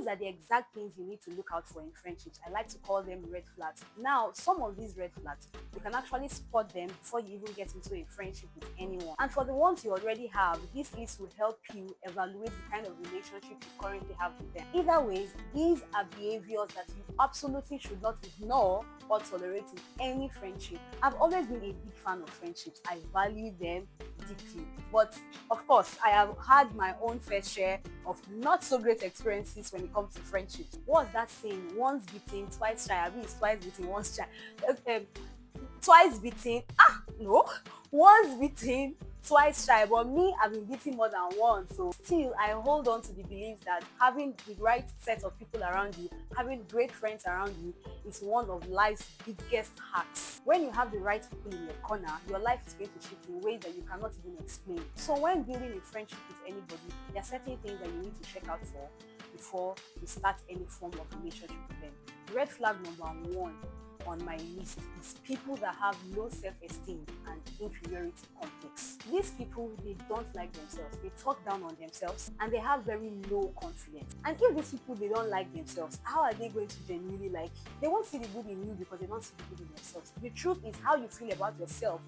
are the exact things you need to look out for in friendships. I like to call them red flags. Now, some of these red flags, you can actually spot them before you even get into a friendship with anyone. And for the ones you already have, this list will help you evaluate the kind of relationship you currently have with them. Either ways, these are behaviors that you absolutely should not ignore or tolerate in any friendship. I've always been a big fan of friendships. I value them deeply. But of course, I have had my own fair share of not so great experiences when it comes to friendships. What's that saying? Once bitten, twice shy. I mean, it's twice bitten, once shy. Twice bitten. No. Once bitten, twice shy. But me, I've been beaten more than once. So still, I hold on to the belief that having the right set of people around you, having great friends around you, is one of life's biggest hacks. When you have the right people in your corner, your life is going to shift in ways that you cannot even explain. So when building a friendship with anybody, there are certain things that you need to check out for before you start any form of relationship with them. Red flag number 1 on my list is people that have low self-esteem and inferiority complex. These people, they don't like themselves, they talk down on themselves, and they have very low confidence. And if these people, they don't like themselves, how are they going to genuinely like you? They won't see the good in you because they don't see the good in themselves. The truth is, how you feel about yourself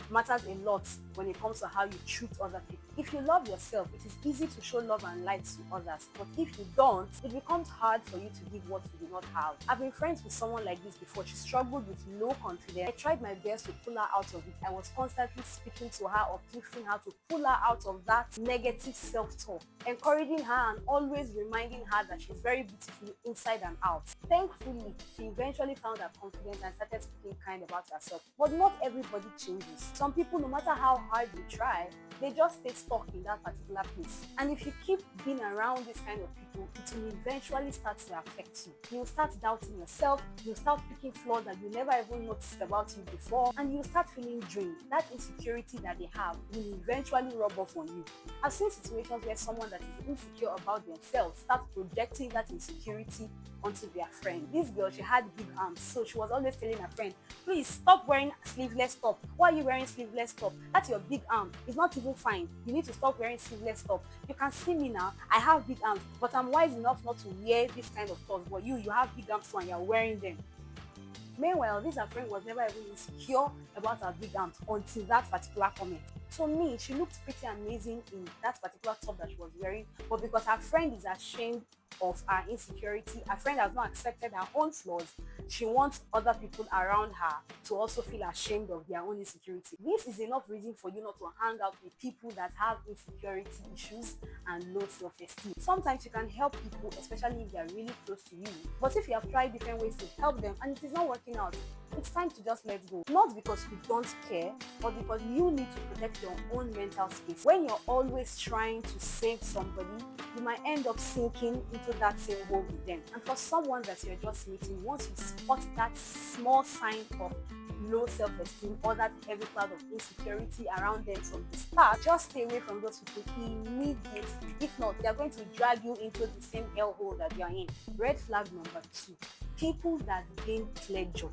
matters a lot when it comes to how you treat other people. If you love yourself, it is easy to show love and light to others. But if you don't, it becomes hard for you to give what you do not have. I've been friends with someone like this before. She struggled with low confidence. I tried my best to pull her out of it. I was constantly speaking to her, uplifting her to pull her out of that negative self-talk, encouraging her and always reminding her that she's very beautiful inside and out. Thankfully, she eventually found her confidence and started speaking kind about herself. But not everybody changes. Some people, no matter how hard you try, they just stay stuck in that particular place. And if you keep being around this kind of people, it will eventually start to affect you. You'll start doubting yourself, you'll start picking flaws that you never even noticed about you before, and you'll start feeling drained. That insecurity that they have will eventually rub off on you. I've seen situations where someone that is insecure about themselves starts projecting that insecurity onto their friend. This girl, she had big arms, so she was always telling her friend, please stop wearing sleeveless top. Why are you wearing sleeveless top? That's your big arm. It's not even fine. You need to stop wearing sleeveless top. You can see me now. I have big arms, but I'm wise enough not to wear this kind of clothes. But you have big arms too and you're wearing them. Meanwhile, this her friend was never even insecure about her big arms until that particular comment. To me, she looked pretty amazing in that particular top that she was wearing, but because her friend is ashamed of her insecurity, her friend has not accepted her own flaws, she wants other people around her to also feel ashamed of their own insecurity. This is enough reason for you not to hang out with people that have insecurity issues and low self-esteem. Sometimes you can help people, especially if they are really close to you, but if you have tried different ways to help them and it is not working out, it's time to just let go. Not because you don't care, but because you need to protect your own mental space. When you're always trying to save somebody, you might end up sinking into that same hole with them. And for someone that you're just meeting, once you spot that small sign of low self-esteem or that heavy cloud of insecurity around them from the start, just stay away from those people immediately. If not, they're going to drag you into the same hellhole that you're in. Red flag number 2, people that gain pleasure.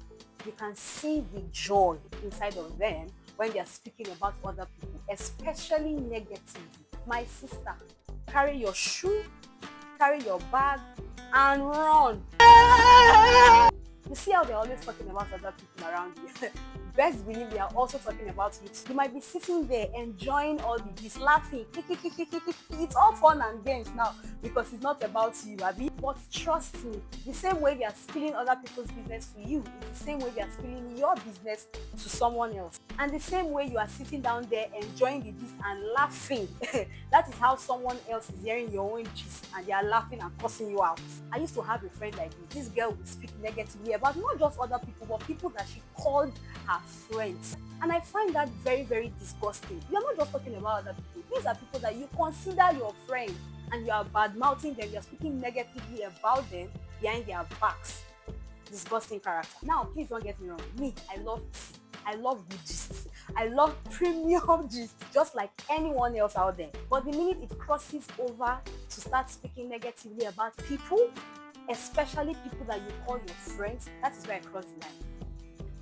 You can see the joy inside of them when they are speaking about other people, especially negatively. My sister, carry your shoe, carry your bag, and run. You see how they're always talking about other people around you. Best believe they are also talking about you. You might be sitting there enjoying all this, laughing. It's all fun and games now because it's not about you, Abby. But trust me, the same way they are spilling other people's business to you is the same way they are spilling your business to someone else. And the same way you are sitting down there enjoying this and laughing, that is how someone else is hearing your own gist and they are laughing and cussing you out. I used to have a friend like this. This girl would speak negatively about not just other people, but people that she called her friends. And I find that very, very disgusting. You're not just talking about other people. These are people that you consider your friend and you are bad-mouthing them. You're speaking negatively about them behind their backs. Disgusting character. Now, please don't get me wrong. Me, I love tea. I love good gist. I love premium gist, just like anyone else out there. But the minute it crosses over to start speaking negatively about people, especially people that you call your friends, that is where I cross the line.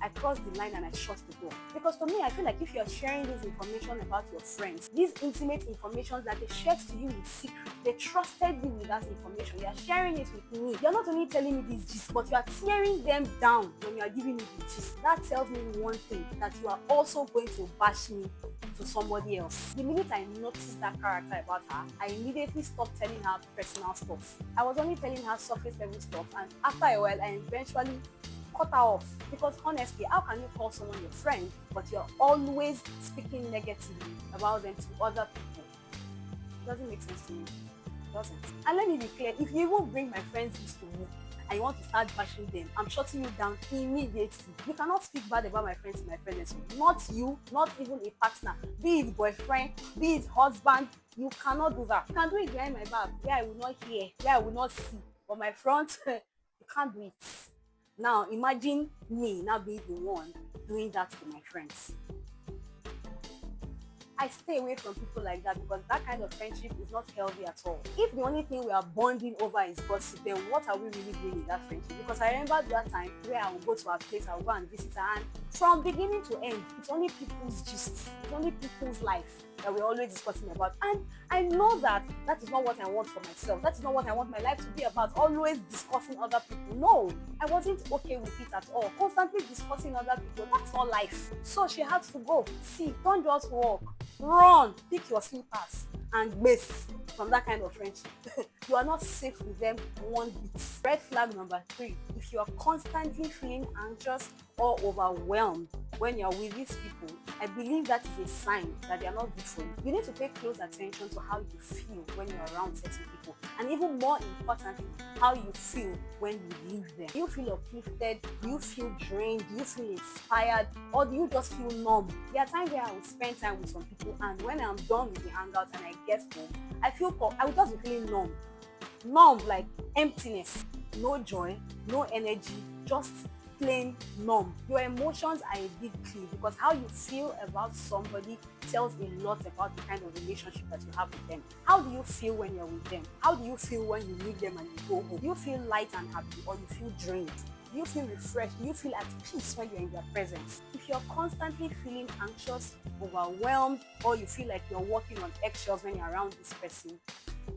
I crossed the line and I shut the door. Because to me, I feel like if you're sharing this information about your friends, these intimate information that they shared to you in secret, they trusted you with that information, you're sharing it with me. You're not only telling me this gist, but you are tearing them down when you are giving me the gist. That tells me one thing, that you are also going to bash me to somebody else. The minute I noticed that character about her, I immediately stopped telling her personal stuff. I was only telling her surface level stuff, and after a while, I eventually cut her off. Because honestly, how can you call someone your friend, but you're always speaking negatively about them to other people? It doesn't make sense to me. It doesn't. And let me be clear, if you even bring my friends this to me, and you want to start bashing them, I'm shutting you down immediately. You cannot speak bad about my friends in my presence. Not you, not even a partner, be it boyfriend, be it husband. You cannot do that. You can do it behind my back, where I will not hear, where I will not see. But my front, you can't do it. Now imagine me now being the one doing that to my friends. I stay away from people like that, because that kind of friendship is not healthy at all. If the only thing we are bonding over is gossip, then what are we really doing in that friendship? Because I remember that time where I would go to her place, I would go and visit her, and from beginning to end, it's only people's gist, it's only people's life that we're always discussing about. And I know that that is not what I want for myself. That is not what I want my life to be about, always discussing other people. No, I wasn't okay with it at all. Constantly discussing other people, that's not life. So she had to go. See, don't just walk. Run, pick your slippers and miss from that kind of friendship. You are not safe with them one bit. Red flag number 3, if you are constantly feeling anxious or overwhelmed when you're with these people, I believe that is a sign that they are not good for you. You need to pay close attention to how you feel when you're around certain people, and even more importantly, how you feel when you leave them. Do you feel uplifted? Do you feel drained? Do you feel inspired? Or do you just feel numb? There are times where I will spend time with some people, and when I'm done with the hangout and I get home, I will just be feeling numb, like emptiness, no joy, no energy, just plain numb. Your emotions are a big key, because how you feel about somebody tells a lot about the kind of relationship that you have with them. How do you feel when you're with them? How do you feel when you leave them and you go home? Do you feel light and happy, or you feel drained? Do you feel refreshed? Do you feel at peace when you're in their presence? If you're constantly feeling anxious, overwhelmed, or you feel like you're walking on eggshells when you're around this person,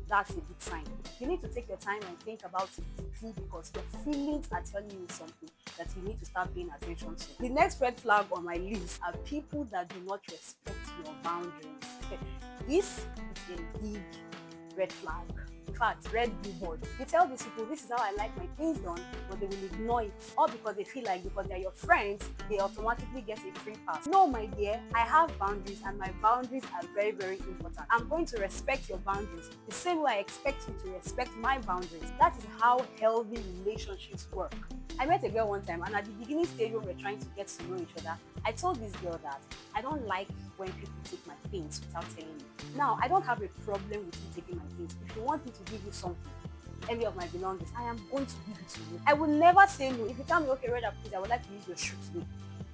that's a big sign. You need to take your time and think about it deeply, because your feelings are telling you something that you need to start paying attention to. The next red flag on my list are people that do not respect your boundaries. This is a big red flag. In fact, red billboard. You tell these people, this is how I like my things done, but they will ignore it. All because they feel like because they're your friends, they automatically get a free pass. No, my dear, I have boundaries, and my boundaries are very, very important. I'm going to respect your boundaries the same way I expect you to respect my boundaries. That is how healthy relationships work. I met a girl one time, and at the beginning stage when we were trying to get to know each other, I told this girl that I don't like when people take my things without telling me. Now, I don't have a problem with you taking my things. If you want me to give you something, any of my belongings, I am going to give it to you. I will never say no. If you tell me, okay, Reda, please, I would like to use your shoe today,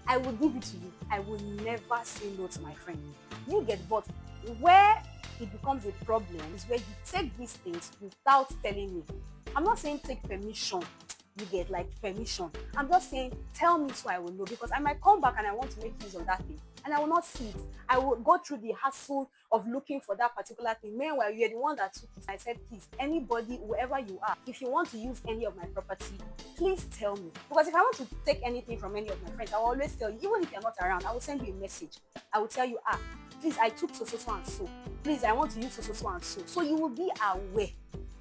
I will give it to you. I will never say no to my friend. You get, but where it becomes a problem is where you take these things without telling me. I'm not saying take permission. You get like permission. I'm just saying, tell me so I will know, because I might come back and I want to make use of that thing, and I will not see it. I will go through the hassle of looking for that particular thing. Meanwhile, you're the one that took it. I said, please, anybody, whoever you are, if you want to use any of my property, please tell me. Because if I want to take anything from any of my friends, I will always tell you. Even if you're not around, I will send you a message. I will tell you, please, I took so and so. Please, I want to use so and so. So you will be aware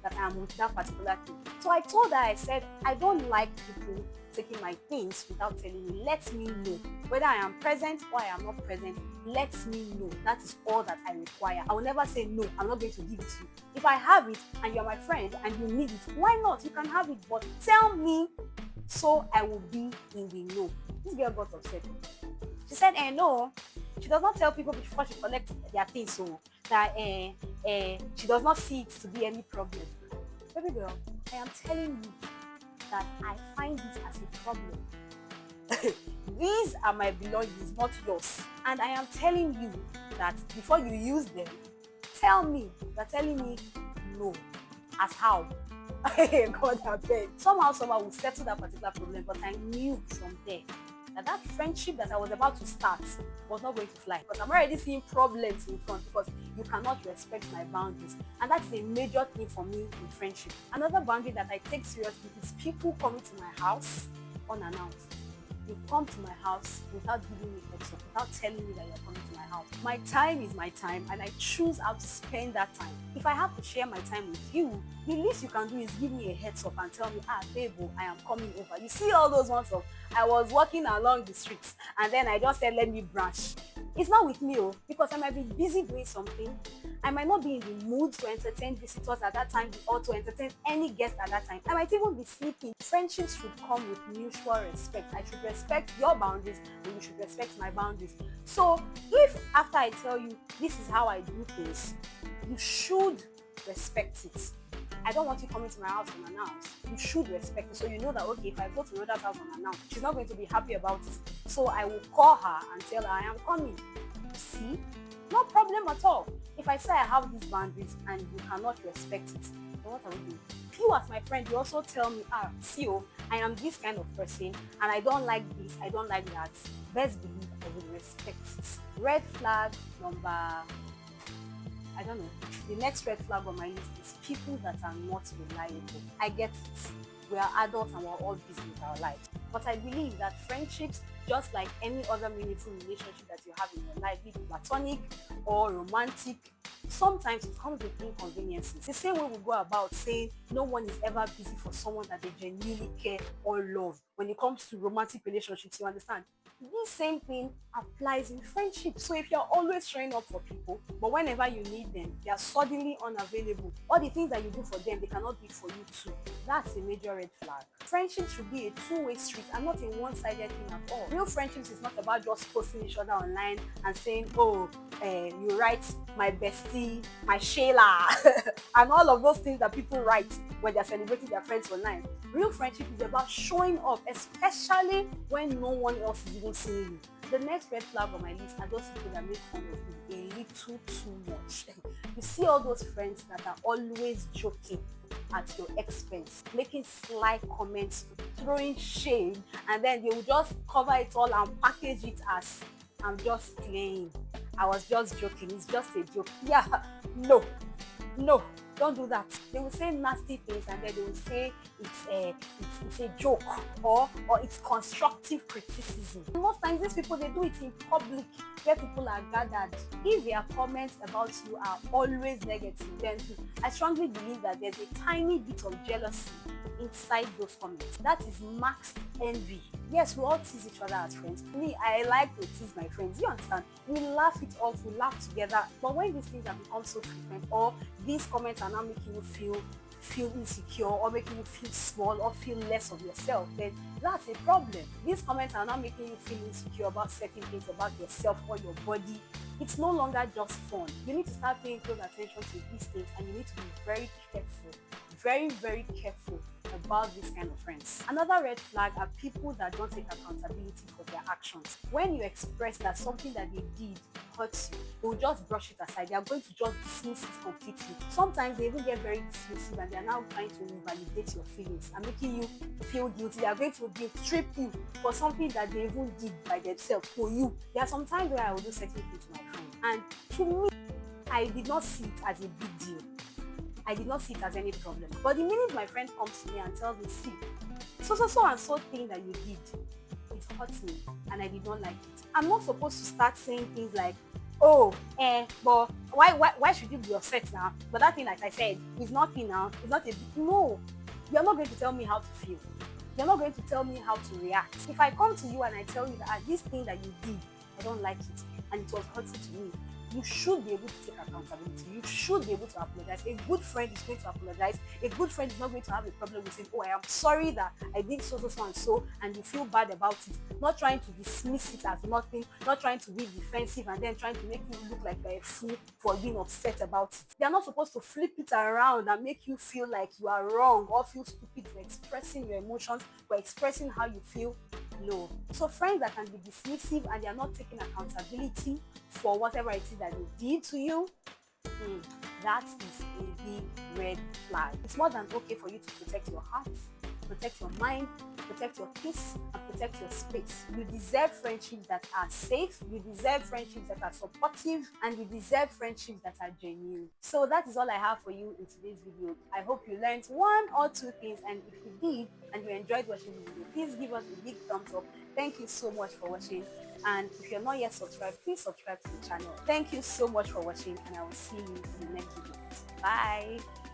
that I'm with that particular thing. So I told her, I said, I don't like people taking my things without telling me. Let me know. Whether I am present or I am not present, let me know. That is all that I require. I will never say, no, I'm not going to give it to you. If I have it and you're my friend and you need it, why not? You can have it, but tell me so I will be in the know. This girl got upset. She said, no, she does not tell people before she collects their things, so that she does not see it to be any problem. Baby girl, I am telling you that I find this as a problem. These are my belongings, not yours. And I am telling you that before you use them, tell me. You're telling me no. As how? God, I beg. Somehow we settle that particular problem, but I knew from there that friendship that I was about to start was not going to fly, because I'm already seeing problems in front, because you cannot respect my boundaries. And that's a major thing for me in friendship. Another boundary that I take seriously is people coming to my house unannounced. You come to my house without giving me heads up, without telling me that you're coming to my house. My time is my time, and I choose how to spend that time. If I have to share my time with you, the least you can do is give me a heads up and tell me, babe, I am coming over. You see all those ones of, I was walking along the streets and then I just said, let me branch. It's not with me, because I might be busy doing something. I might not be in the mood to entertain visitors at that time or to entertain any guest at that time. I might even be sleeping. Friendships should come with mutual respect. I should respect your boundaries and you should respect my boundaries. So if after I tell you this is how I do things, you should respect it. I don't want you coming to my house unannounced. You should respect it. So you know that, okay, if I go to Rhoda's house unannounced, she's not going to be happy about it. So I will call her and tell her I am coming. See? No problem at all. If I say I have these boundaries and you cannot respect it, then what are we doing? You as my friend, you also tell me, see, I am this kind of person and I don't like this, I don't like that. Best believe I will respect it. Red flag number, I don't know. The next red flag on my list is people that are not reliable. I get it. We are adults and we're all busy with our lives. But I believe that friendships, just like any other meaningful relationship that you have in your life, be it platonic or romantic, sometimes it comes with inconveniences. The same way we go about saying no one is ever busy for someone that they genuinely care or love. When it comes to romantic relationships, you understand? This same thing applies in friendship. So if you're always showing up for people, but whenever you need them, they are suddenly unavailable, all the things that you do for them, they cannot do for you too. That's a major red flag. Friendship should be a two-way street and not a one-sided thing at all. Real friendships is not about just posting each other online and saying, you write my bestie, my Shayla, and all of those things that people write when they're celebrating their friends online. Real friendship is about showing up, especially when no one else is even seeing you. The next red flag on my list are those people that make fun of you a little too much. You see all those friends that are always joking at your expense, making sly comments, throwing shade, and then they will just cover it all and package it as, I'm just playing, I was just joking, it's just a joke. Yeah, no, don't do that. They will say nasty things and then they will say it's a joke or it's constructive criticism. And most times these people, they do it in public where people are gathered. If their comments about you are always negative, then I strongly believe that there's a tiny bit of jealousy inside those comments. That is maxed envy. Yes, we all tease each other as friends. Me, I like to tease my friends. You understand? We laugh it off, we laugh together. But when these things have become so frequent, or these comments are now making you feel insecure, or making you feel small, or feel less of yourself, then that's a problem. These comments are now making you feel insecure about certain things about yourself or your body. It's no longer just fun. You need to start paying close attention to these things, and you need to be very careful, very, very careful about this kind of friends. Another red flag are people that don't take accountability for their actions. When you express that something that they did hurts you, they will just brush it aside. They are going to just dismiss it completely. Sometimes they even get very dismissive and they are now trying to invalidate your feelings and making you feel guilty. They are going to guilt trip you for something that they even did by themselves for you. There are some times where I will do certain things to my friend, and to me, I did not see it as a big deal. I did not see it as any problem. But the minute my friend comes to me and tells me, see, so and so thing that you did, it hurts me and I did not like it. I'm not supposed to start saying things like, but why should you be upset now? But that thing, like I said, is nothing now. It's not a big, no. You're not going to tell me how to feel. You're not going to tell me how to react. If I come to you and I tell you that this thing that you did, I don't like it and it was hurtful to me, you should be able to take accountability. You should be able to apologize. A good friend is going to apologize. A good friend is not going to have a problem with saying, I am sorry that I did so and so, and you feel bad about it. Not trying to dismiss it as nothing, not trying to be defensive and then trying to make you look like you're a fool for being upset about it. They are not supposed to flip it around and make you feel like you are wrong or feel stupid for expressing your emotions, for expressing how you feel. No. So friends that can be dismissive and they are not taking accountability for whatever it is that they did to you, that is a big red flag. It's more than okay for you to protect your heart. protect your mind, protect your peace, and protect your space. You deserve friendships that are safe, you deserve friendships that are supportive, and you deserve friendships that are genuine. So that is all I have for you in today's video. I hope you learned one or two things, and if you did and you enjoyed watching the video, please give us a big thumbs up. Thank you so much for watching. And if you're not yet subscribed, please subscribe to the channel. Thank you so much for watching, and I will see you in the next video. Bye.